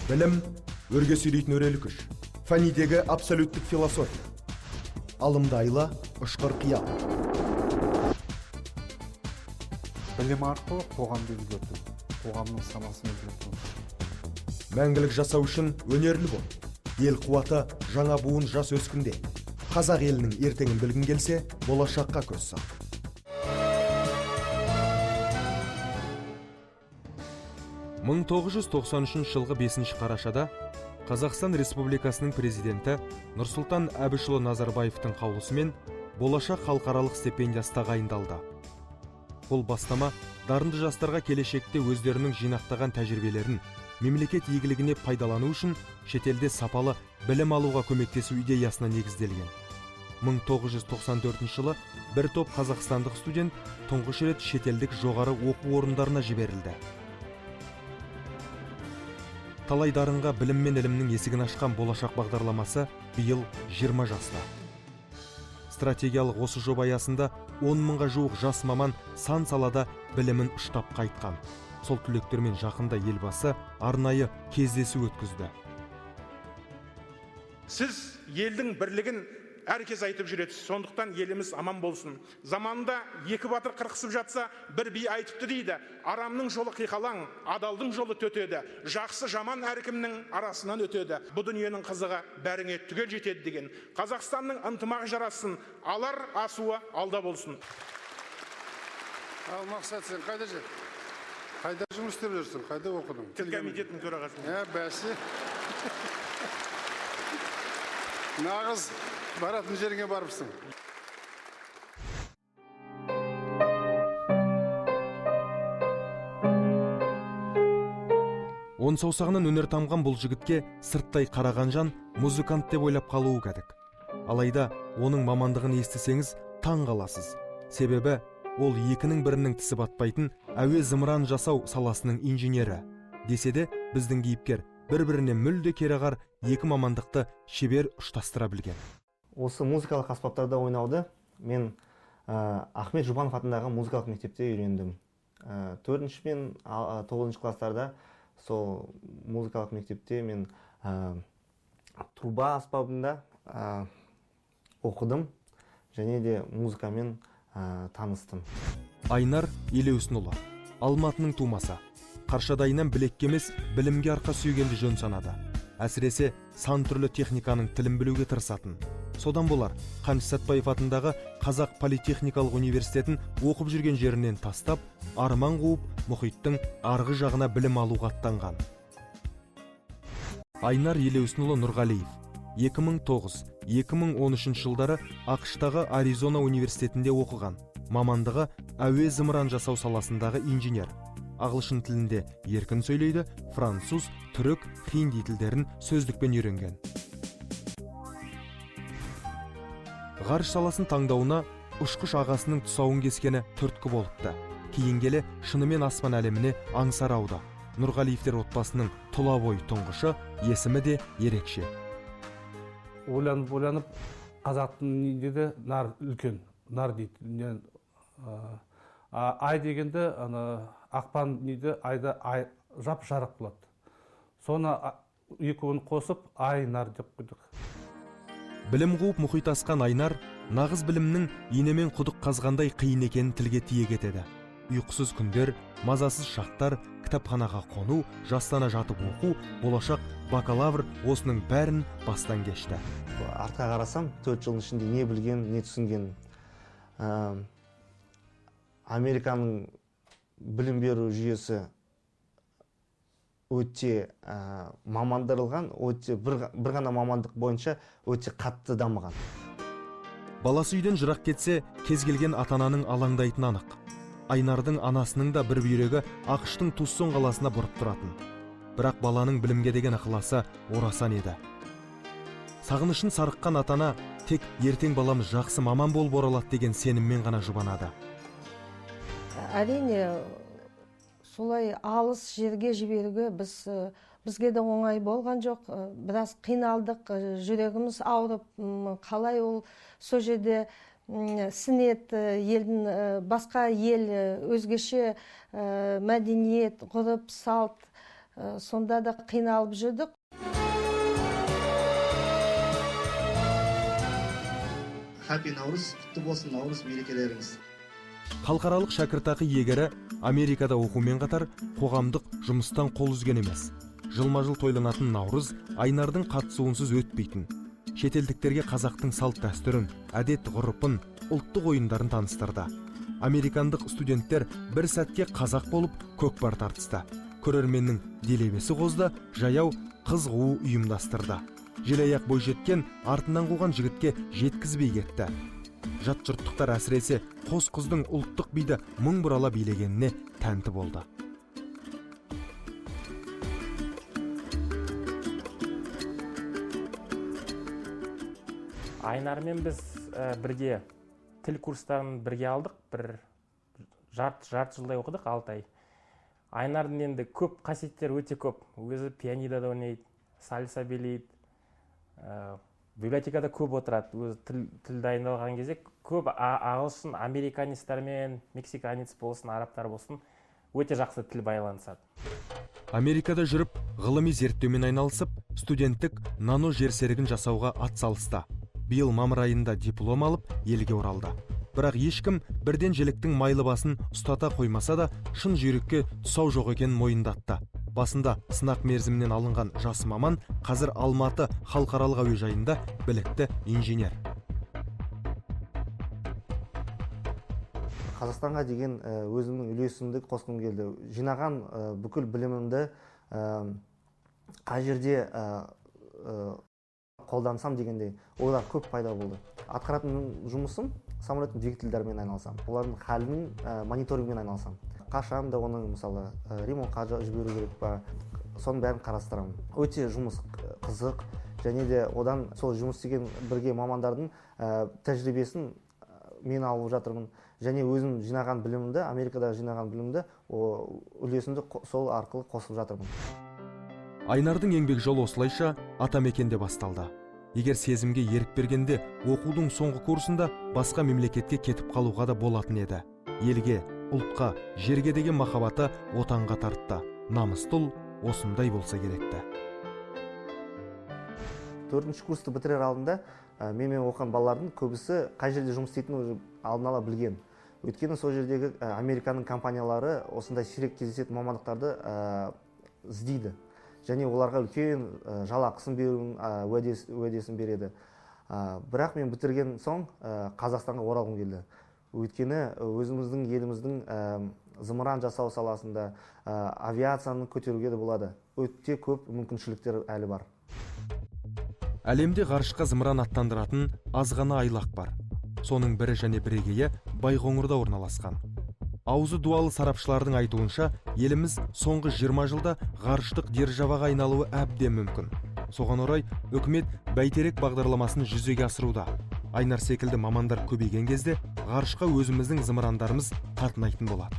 Білім өрге сүйрейтін өрелі күш. Фәнидегі абсолюттік философия. Алымды айла, ұшқыр қиял. Білім арқылы қоғамды өзгерту, қоғамның санасын өзгерту. Мәңгілік жасау үшін өнерлі бол. Ел қуаты жаңа буын жас өскінде. Қазақ елінің ертеңін білгін келсе, болашаққа көз сал. Мың 1993 жылғы 5 қарашада Қазақстан Республикасының президенті Нұрсұлтан Әбішұлы Назарбаевтың қаулысымен болашақ халықаралық стипендиясы тағайындалды. Бұл бастама дарынды жастарға келешекте өздерінің жинақтаған тәжірибелерін мемлекет игілігіне пайдалану үшін шетелде сапалы білім алуға көмектесу идеясына негізделген. 1994 жылы бір топ қазақстандық студент тұңғыш рет шетелдік жоғары оқу орындарына жіберілді. Талай дарынға білім мен ілімнің есігін ашқан болашақ бағдарламасы биыл 20 жаста. Стратегиялық осы жоба аясында 10 мыңға жуық жас маман сан салада білімін ұштап қайтқан. Сол түлектермен жақында елбасы арнайы кездесу өткізді. Сіз елдің бірлігін әркез айтып жүретсіз, сондықтан еліміз аман болсын. Заманында екі батыр қырқысып жатса, бір би айтыпты дейді: арамның жолы қиқалаң, адалдың жолы төтеді, жақсы жаман әркімнің арасынан өтеді. Бұл дүниенің қызығы бәріңе түгел жетеді деген. Қазақстанның ынтымақ жарасын, алар асуы алда болсын. Ал мақсат, сен қайда жүр? Қайда жұмыс істеп жүрсің? Қайда оқыдың? Тіл комитетінің төрағасы. Бәсе. Нағыз баратын жеріңе барыпсың. Он саусағынан өнер тамған бұл жігітке сырттай қараған жан музыкант деп ойлап қалуы кәдік. Алайда оның мамандығын естісеңіз таң қаласыз. Себебі ол екінің бірінің тісі батпайтын әуе зымыран жасау саласының инженері. Десе де біздің кейіпкер бір-біріне мүлде кереғар екі мамандықты шебер ұштастыра білген. Осы музыкалық аспаптарда ойнауды мен Ахмет Жұбанов атындағы музыкалық мектепте үйрендім. 4 мен 9 класстарда сол музыкалық мектепте мен труба аспабында оқыдым және де музыкамен таныстым. Айнар Елеусінұлы, Алматының тумасы. Қаршадайынан білекке емес білімге арқа сүйгенді жөн санады. Әсіресе сан түрлі техниканың тілін білуге тырысатын. Содан болар Қаныш Сәтбаев атындағы Қазақ политехникалық университетін оқып жүрген жерінен тастап, арман қуып, мұхиттың арғы жағына білім алуға аттанған. Айнар Елеусінұлы Нұрғалиев 2009-2013 жылдары ақш-тағы Аризона университетінде оқыған. Мамандығы әуе зымыран жасау саласындағы инженер. Ағылшын тілінде еркін сөйлейді, француз, түрік, хинди тілдерін сөздікпен үйренген. Ғарыш саласын таңдауына ұшқыш ағасының тұсауын кескені түрткі болыпты. Кейін келе шынымен аспан әлеміне аңсарауды. Нұрғалиевтер отбасының тұла бойы тұңғышы, есімі де ерекше. Ойланып, қазақтың деді нар үлкен, нар дейді. Ай дегенде ақпан дейді, айда жап жарық болады. Соны екеуін қосып ай нар деп қойдық. Білім қуып мұхит асқан Айнар нағыз білімнің инемен құдық қазғандай қиын екенін тілге тиек етеді. Ұйқысыз күндер, мазасыз шақтар, кітапханаға қону, жастана жатып оқу, болашақ бакалавр осының бәрін бастан кешті. Артқа қарасам, 4 жылдың ішінде не білген, не түсінген. Американың білім беру жүйесі өте мамандырылған, бір ғана мамандық бойынша өте қатты дамыған. Баласы үйден жырақ кетсе, кез келген ата-ананың алаңдайтын анық. Айнардың анасының да бір бүйрегі ақштың Туссон қаласына бұрып тұратын. Бірақ баланың білімге деген ықыласы орасан еді. Сағынышын сарыққан ата-ана тек ертең баламыз жақсы маман болып оралады деген сеніммен ғана жұбанады. Әрине, солай алыс жерге жіберуге бізге де оңай болған жоқ. Біраз қиналдық, жүрегіміз ауырып, қалай ол сол жерде сінет, елдің басқа ел, өзгеше мәдениет, ғұрып, салт, сонда да қиналып жүрдік. Happy Наурыз, құтты болсын Наурыз мерекелеріңіз. Халықаралық шәкіртақы иегері Америкада оқумен қатар қоғамдық жұмыстан қол үзген емес. Жылма-жыл тойланатын Наурыз Айнардың қатысуынсыз өтпейтін. Шетелдіктерге қазақтың салт дәстүрін, әдет ғұрпын, ұлттық ойындарын таныстырды. Американдық студенттер бір сәтке қазақ болып көкпар тартысты. Көрерменнің делебесі қозды, жаяу қыз қуу ұйымдастырды. Желаяқ бойжеткен артынан қуған жігітке жеткізбей кетті. Жат жұрттықтар әсіресе қос қыздың ұлттық биді мың бұрала билегеніне тәнті болды. Айнармен біз бірге тіл курстарын бірге алдық, бір жарты жылдай оқыдық, 6 ай. Айнардың енді көп қасиеттері өте көп. Өзі пианинода ойнайды, сальса билейді, библиотекада көп отырады. Өзі тіл дайындалған кезде көп ағылшын, американецтермен, мексиканец болсын, арабтар болсын, өте жақсы тіл байланысады. Америкада жүріп, ғылыми зерттеумен айналысып, студенттік нано жерсерігін жасауға атсалысты. Биыл мамыр айында диплом алып, елге оралды. Бірақ ешкім бірден желіктің майлы басын ұстата қоймаса да, шын жүйрікке тұсау жоқ екенін мойындатты. Басында сынақ мерзімінен алынған жас маман қазір Алматы халықаралық әуежайында білікті инженер. Қазақстанға деген өзімнің үлесімді қосқым келді. Жинаған бүкіл білімімді қай жерде қолдансам дегенде олар көп пайда болды. Атқаратын жұмысым самолеттің двигательдерімен айналысам. Олардың халінің мониторингмен айналысам. Қашан да оның мысалы ремонтқа жіберу керек па, соның бәрін қарастырамын. Өте жұмыс қызық, және де одан сол жұмыс істеген бірге мамандардың тәжірибесін мен алып жатырмын. Және өзім жинаған білімімді, Америкада жинаған білімімді, үлесімді сол арқылы қосып жатырмын. Айнардың еңбек жолы осылайша атамекенде басталды. Егер сезімге ерік бергенде, оқудың соңғы курсында басқа мемлекетке кетіп қалуға да болатын еді. Елге, ұлтқа, жерге деген махаббаты отанға тартты. Намысты ұл осындай болса керекті. 4-ші курсты бітірер алдында менімен оқыған балалардың көбісі қай жерде жұмыс істейтінін алдын ала білген. Өйткені сол жердегі Американың компаниялары осындай сирек кездесетін мамандықтарды іздейді. Және оларға үлкен жалақысын беруін уәдесін береді. Бірақ мен бітірген соң Қазақстанға оралғым келді. Өйткені өзіміздің еліміздің зымыран жасау саласында авиацияны көтеруге де болады. Өте көп мүмкіншіліктер әлі бар. Әлемде ғарышқа зымыран аттандыратын аз ғана айлақ бар. Соның бірі және бірегейі Байқоңырда орналасқан. Аузы дуалы сарапшылардың айтуынша, еліміз соңғы 20 жылда ғарыштық державаға айналуы әбден мүмкін. Соған орай, үкімет бәйтерек бағдарламасын жүзеге асыруда. Айнар секілді мамандар көбейген кезде, ғарышқа өзіміздің зымырандарымыз қатынайтын болады.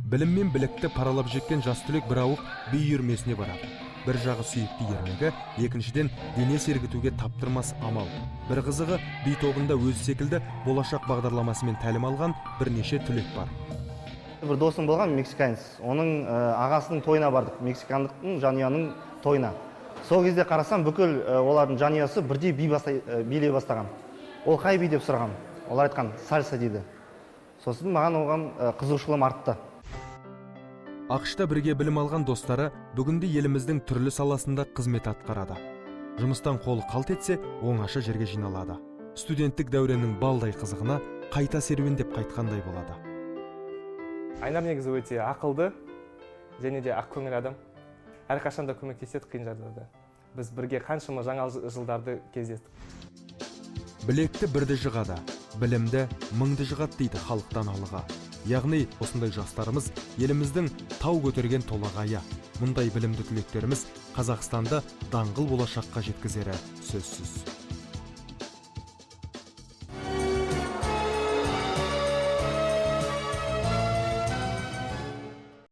Білім мен білікті паралап жеткен жас түлек бір ауық би үйірмесіне барады. Бір жағы сүйікті ермегі, екіншіден дене сергітуге таптырмас амал. Бір қызығы би тобында өзі секілді болашақ бағдарламасымен тәлім алған бірнеше түлек бар. Бір досым болған мексиканец. Оның ағасының тойына бардық, мексикандықтың жанұяның тойына. Сол кезде қарасам, бүкіл олардың жанұясы бірдей билей бастаған. Ол қай би деп сұраған. Олар айтқан сальса дейді. Сосын маған оған қызығушылығым артты. Ақшта бірге білім алған достары бүгінде еліміздің түрлі саласында қызмет атқарады. Жұмыстан қолы қалт етсе, оңаша жерге жиналады. Студенттік дәуреннің балдай қызығына қайта серуендеп қайтқандай болады. Айнар негізі өте ақылды, және де ақ көңіл адам. Әрқашанда көмектеседі қиын жағдайда. Біз бірге қаншама жаңа жылдарды кездестік. Білекті бірді жығады, білімді мыңды жығады дейді халықтан алыға. Яғни, осындай жастарымыз еліміздің тау көтерген толағайы. Мұндай білімді түлектеріміз Қазақстанды даңғыл болашаққа жеткізері сөзсіз.